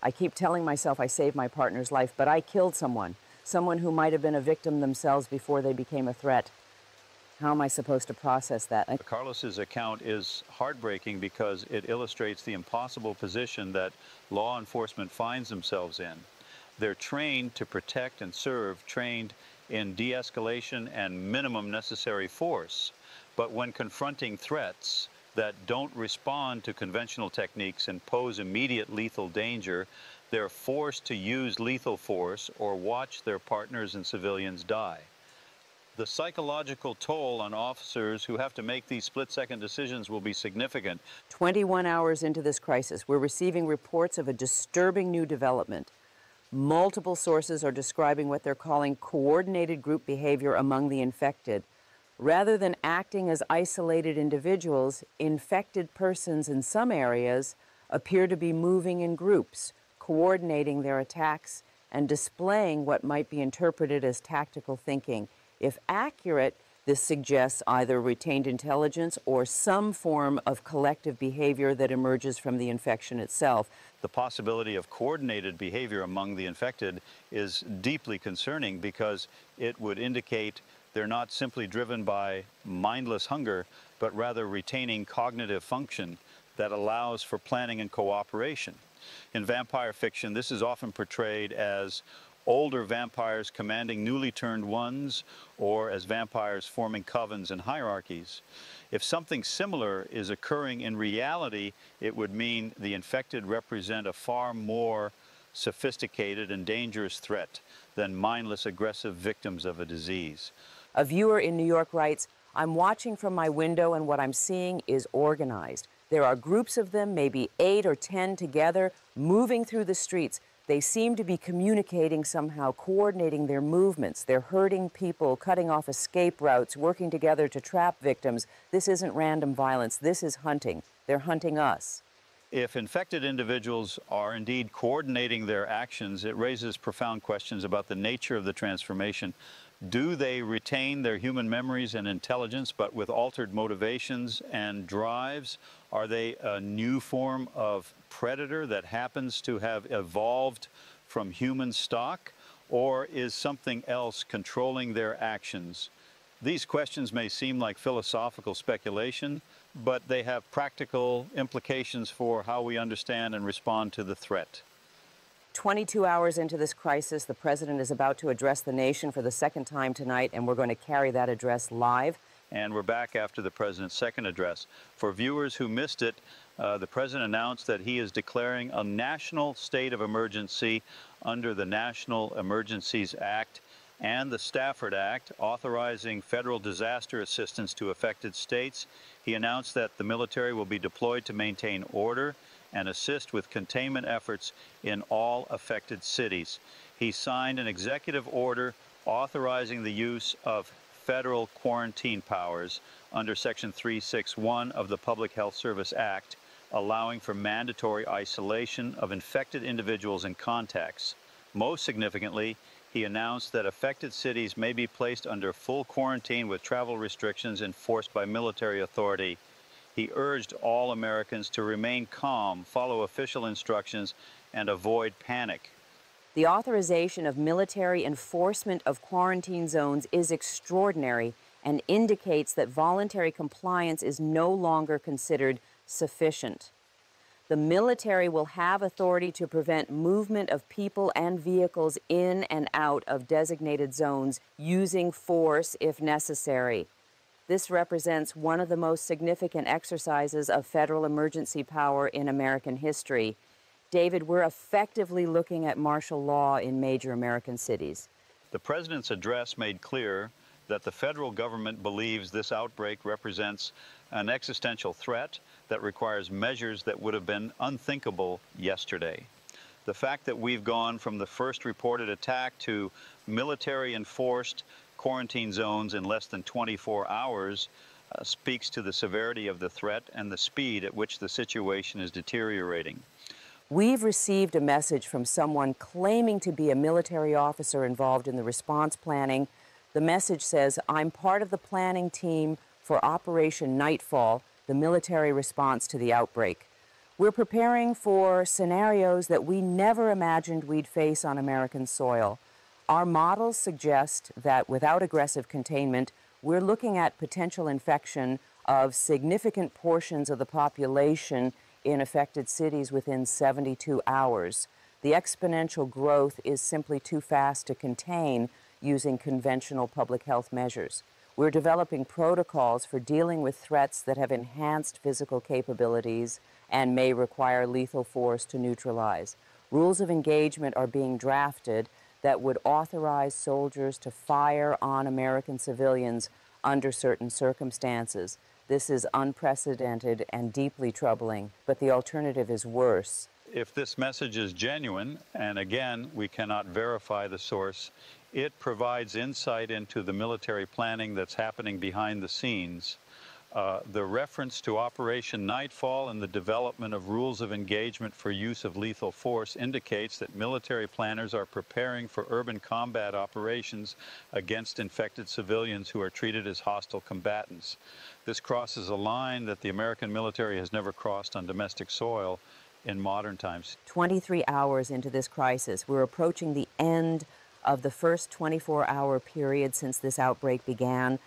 I keep telling myself I saved my partner's life, but I killed someone who might have been a victim themselves before they became a threat. How am I supposed to process that?" Carlos's account is heartbreaking because it illustrates the impossible position that law enforcement finds themselves in. They're trained to protect and serve, trained in de-escalation and minimum necessary force. But when confronting threats that don't respond to conventional techniques and pose immediate lethal danger, they're forced to use lethal force or watch their partners and civilians die. The psychological toll on officers who have to make these split-second decisions will be significant. 21 hours into this crisis, we're receiving reports of a disturbing new development. Multiple sources are describing what they're calling coordinated group behavior among the infected. Rather than acting as isolated individuals, infected persons in some areas appear to be moving in groups, coordinating their attacks and displaying what might be interpreted as tactical thinking. If accurate, this suggests either retained intelligence or some form of collective behavior that emerges from the infection itself. The possibility of coordinated behavior among the infected is deeply concerning because it would indicate they're not simply driven by mindless hunger, but rather retaining cognitive function that allows for planning and cooperation. In vampire fiction, this is often portrayed as older vampires commanding newly turned ones, or as vampires forming covens and hierarchies. If something similar is occurring in reality, it would mean the infected represent a far more sophisticated and dangerous threat than mindless, aggressive victims of a disease. A viewer in New York writes, "I'm watching from my window and what I'm seeing is organized. There are groups of them, maybe 8 or 10 together, moving through the streets. They seem to be communicating somehow, coordinating their movements. They're herding people, cutting off escape routes, working together to trap victims. This isn't random violence. This is hunting. They're hunting us." If infected individuals are indeed coordinating their actions, it raises profound questions about the nature of the transformation. Do they retain their human memories and intelligence, but with altered motivations and drives? Are they a new form of predator that happens to have evolved from human stock? Or is something else controlling their actions? These questions may seem like philosophical speculation, but they have practical implications for how we understand and respond to the threat. 22 hours into this crisis, the president is about to address the nation for the second time tonight, and we're going to carry that address live. And we're back after the president's second address. For viewers who missed it, the president announced that he is declaring a national state of emergency under the National Emergencies Act and the Stafford Act, authorizing federal disaster assistance to affected states. He announced that the military will be deployed to maintain order and assist with containment efforts in all affected cities. He signed an executive order authorizing the use of federal quarantine powers under Section 361 of the Public Health Service Act, allowing for mandatory isolation of infected individuals and contacts. Most significantly, he announced that affected cities may be placed under full quarantine with travel restrictions enforced by military authority. He urged all Americans to remain calm, follow official instructions, and avoid panic. The authorization of military enforcement of quarantine zones is extraordinary and indicates that voluntary compliance is no longer considered sufficient. The military will have authority to prevent movement of people and vehicles in and out of designated zones using force if necessary. This represents one of the most significant exercises of federal emergency power in American history. David, we're effectively looking at martial law in major American cities. The president's address made clear that the federal government believes this outbreak represents an existential threat that requires measures that would have been unthinkable yesterday. The fact that we've gone from the first reported attack to military-enforced quarantine zones in less than 24 hours speaks to the severity of the threat and the speed at which the situation is deteriorating. We've received a message from someone claiming to be a military officer involved in the response planning. The message says, "I'm part of the planning team for Operation Nightfall, the military response to the outbreak. We're preparing for scenarios that we never imagined we'd face on American soil. Our models suggest that without aggressive containment, we're looking at potential infection of significant portions of the population in affected cities within 72 hours. The exponential growth is simply too fast to contain using conventional public health measures. We're developing protocols for dealing with threats that have enhanced physical capabilities and may require lethal force to neutralize. Rules of engagement are being drafted that would authorize soldiers to fire on American civilians under certain circumstances. This is unprecedented and deeply troubling, but the alternative is worse." If this message is genuine, and again, we cannot verify the source, it provides insight into the military planning that's happening behind the scenes. The reference to Operation Nightfall and the development of rules of engagement for use of lethal force indicates that military planners are preparing for urban combat operations against infected civilians who are treated as hostile combatants. This crosses a line that the American military has never crossed on domestic soil in modern times. 23 hours into this crisis, we're approaching the end of the first 24-hour period since this outbreak began,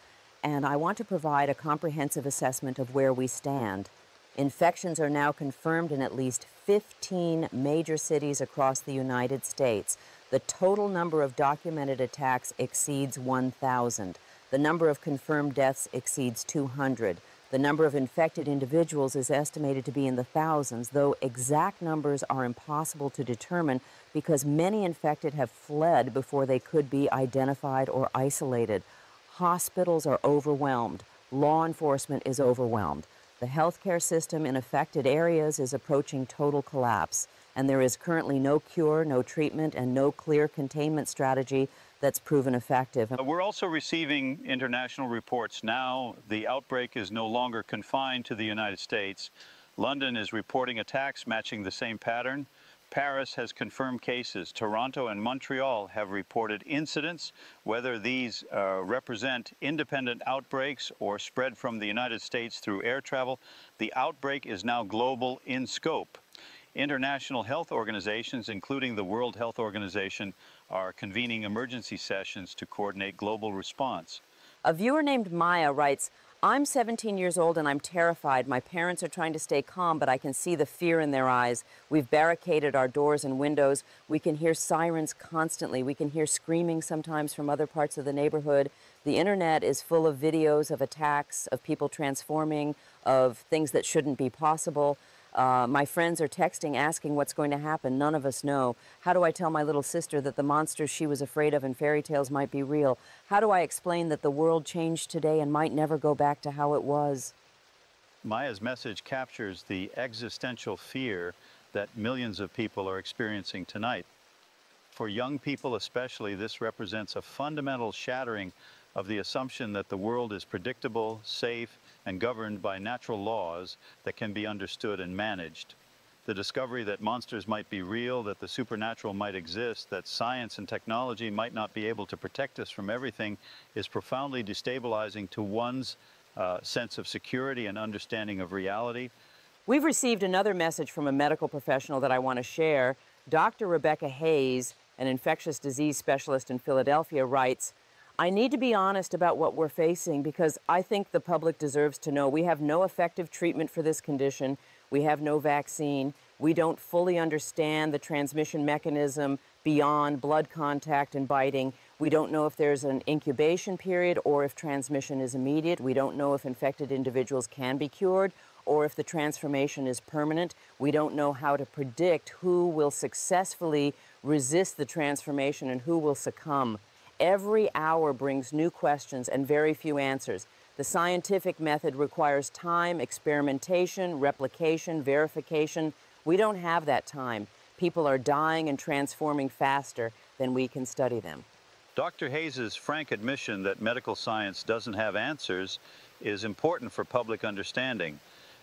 and I want to provide a comprehensive assessment of where we stand. Infections are now confirmed in at least 15 major cities across the United States. The total number of documented attacks exceeds 1,000. The number of confirmed deaths exceeds 200. The number of infected individuals is estimated to be in the thousands, though exact numbers are impossible to determine because many infected have fled before they could be identified or isolated. Hospitals are overwhelmed. Law enforcement is overwhelmed. The healthcare system in affected areas is approaching total collapse, and there is currently no cure, no treatment, and no clear containment strategy that's proven effective. We're also receiving international reports now. The outbreak is no longer confined to the United States. London is reporting attacks matching the same pattern. Paris has confirmed cases. Toronto and Montreal have reported incidents. Whether these represent independent outbreaks or spread from the United States through air travel, the outbreak is now global in scope. International health organizations, including the World Health Organization, are convening emergency sessions to coordinate global response. A viewer named Maya writes, "I'm 17 years old and I'm terrified. My parents are trying to stay calm, but I can see the fear in their eyes. We've barricaded our doors and windows. We can hear sirens constantly. We can hear screaming sometimes from other parts of the neighborhood. The internet is full of videos of attacks, of people transforming, of things that shouldn't be possible. My friends are texting, asking what's going to happen. None of us know. How do I tell my little sister that the monsters she was afraid of in fairy tales might be real? How do I explain that the world changed today and might never go back to how it was?" Maya's message captures the existential fear that millions of people are experiencing tonight. For young people especially, this represents a fundamental shattering of the assumption that the world is predictable, safe, and governed by natural laws that can be understood and managed. The discovery that monsters might be real, that the supernatural might exist, that science and technology might not be able to protect us from everything is profoundly destabilizing to one's sense of security and understanding of reality. We've received another message from a medical professional that I want to share. Dr. Rebecca Hayes, an infectious disease specialist in Philadelphia, writes, I need to be honest about what we're facing because I think the public deserves to know we have no effective treatment for this condition. We have no vaccine. We don't fully understand the transmission mechanism beyond blood contact and biting. We don't know if there's an incubation period or if transmission is immediate. We don't know if infected individuals can be cured or if the transformation is permanent. We don't know how to predict who will successfully resist the transformation and who will succumb. Every hour brings new questions and very few answers. The scientific method requires time, experimentation, replication, verification. We don't have that time. People are dying and transforming faster than we can study them. Dr. Hayes' frank admission that medical science doesn't have answers is important for public understanding.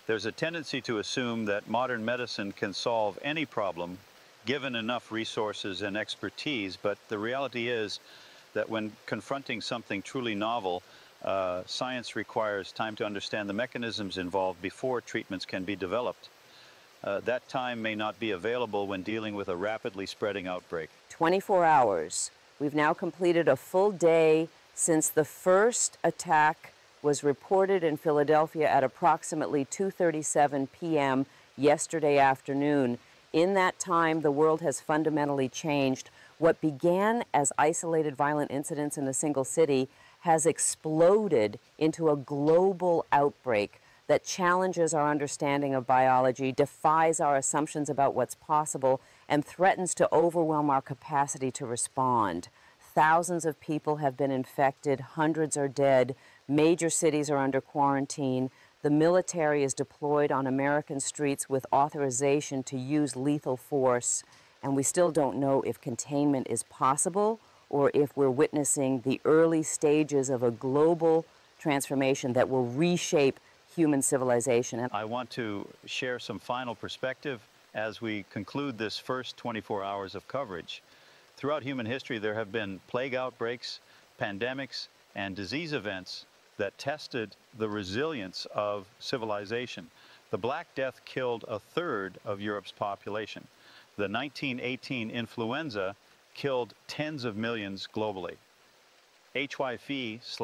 There's a tendency to assume that modern medicine can solve any problem given enough resources and expertise, but the reality is that when confronting something truly novel, science requires time to understand the mechanisms involved before treatments can be developed. That time may not be available when dealing with a rapidly spreading outbreak. 24 hours. We've now completed a full day since the first attack was reported in Philadelphia at approximately 2:37 p.m. yesterday afternoon. In that time, the world has fundamentally changed. What began as isolated violent incidents in a single city has exploded into a global outbreak that challenges our understanding of biology, defies our assumptions about what's possible, and threatens to overwhelm our capacity to respond. Thousands of people have been infected, hundreds are dead, major cities are under quarantine. The military is deployed on American streets with authorization to use lethal force, and we still don't know if containment is possible or if we're witnessing the early stages of a global transformation that will reshape human civilization. I want to share some final perspective as we conclude this first 24 hours of coverage. Throughout human history, there have been plague outbreaks, pandemics, and disease events that tested the resilience of civilization. The Black Death killed a third of Europe's population. The 1918 influenza killed tens of millions globally. HIV/AIDS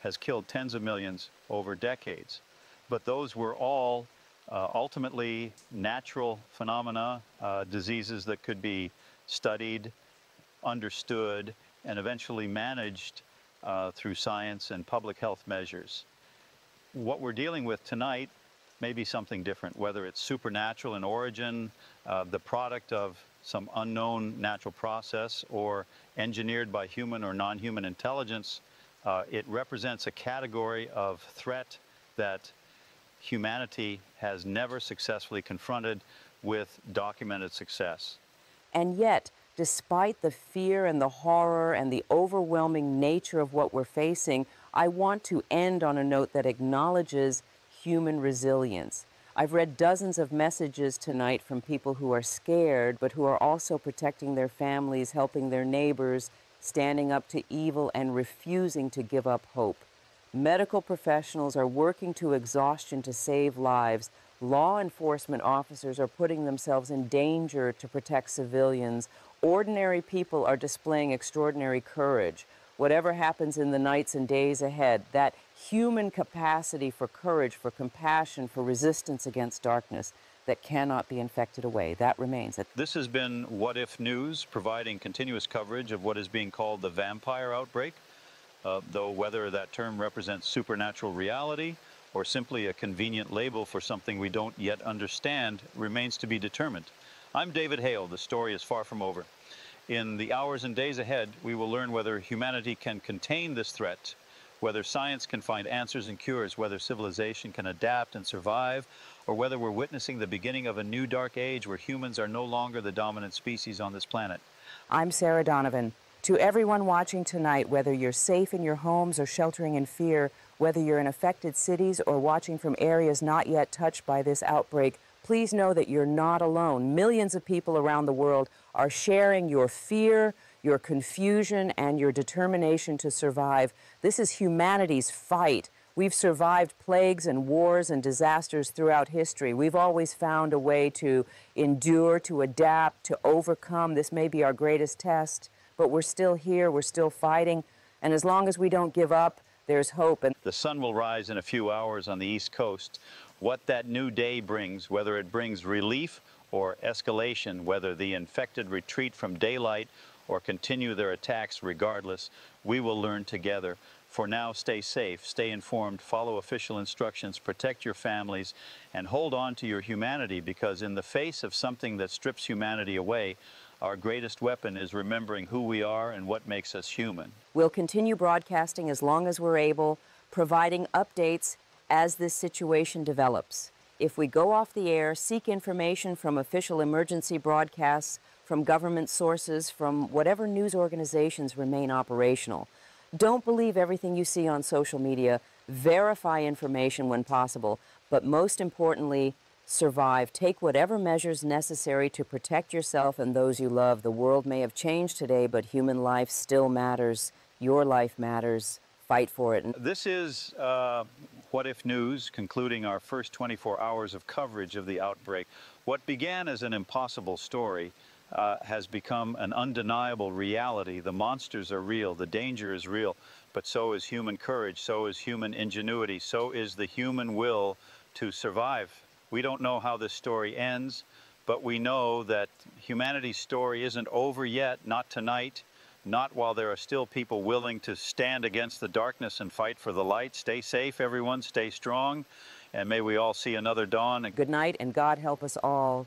has killed tens of millions over decades. But those were all ultimately natural phenomena, diseases that could be studied, understood, and eventually managed through science and public health measures. What we're dealing with tonight may be something different, whether it's supernatural in origin, the product of some unknown natural process, or engineered by human or non-human intelligence. It represents a category of threat that humanity has never successfully confronted with documented success. And yet, despite the fear and the horror and the overwhelming nature of what we're facing, I want to end on a note that acknowledges human resilience. I've read dozens of messages tonight from people who are scared, but who are also protecting their families, helping their neighbors, standing up to evil, and refusing to give up hope. Medical professionals are working to exhaustion to save lives. Law enforcement officers are putting themselves in danger to protect civilians. Ordinary people are displaying extraordinary courage. Whatever happens in the nights and days ahead, that human capacity for courage, for compassion, for resistance against darkness that cannot be infected away, that remains. This has been What If News, providing continuous coverage of what is being called the vampire outbreak. Though whether that term represents supernatural reality or simply a convenient label for something we don't yet understand remains to be determined. I'm David Hale. The story is far from over. In the hours and days ahead, we will learn whether humanity can contain this threat, whether science can find answers and cures, whether civilization can adapt and survive, or whether we're witnessing the beginning of a new dark age where humans are no longer the dominant species on this planet. I'm Sarah Donovan. To everyone watching tonight, whether you're safe in your homes or sheltering in fear, whether you're in affected cities or watching from areas not yet touched by this outbreak, please know that you're not alone. Millions of people around the world are sharing your fear, your confusion, and your determination to survive. This is humanity's fight. We've survived plagues and wars and disasters throughout history. We've always found a way to endure, to adapt, to overcome. This may be our greatest test, but we're still here, we're still fighting, and as long as we don't give up, there's hope. And the sun will rise in a few hours on the East Coast. What that new day brings, whether it brings relief or escalation, whether the infected retreat from daylight or continue their attacks regardless, we will learn together. For now, stay safe, stay informed, follow official instructions, protect your families, and hold on to your humanity, because in the face of something that strips humanity away, our greatest weapon is remembering who we are and what makes us human. We'll continue broadcasting as long as we're able, providing updates as this situation develops. If we go off the air, seek information from official emergency broadcasts, from government sources, from whatever news organizations remain operational. Don't believe everything you see on social media. Verify information when possible, but most importantly, survive. Take whatever measures necessary to protect yourself and those you love. The world may have changed today, but human life still matters. Your life matters. Fight for it. This is What If News, concluding our first 24 hours of coverage of the outbreak. What began as an impossible story has become an undeniable reality. The monsters are real, the danger is real, but so is human courage, so is human ingenuity, so is the human will to survive. We don't know how this story ends, but we know that humanity's story isn't over yet, not tonight, not while there are still people willing to stand against the darkness and fight for the light. Stay safe, everyone, stay strong, and may we all see another dawn. Good night, and God help us all.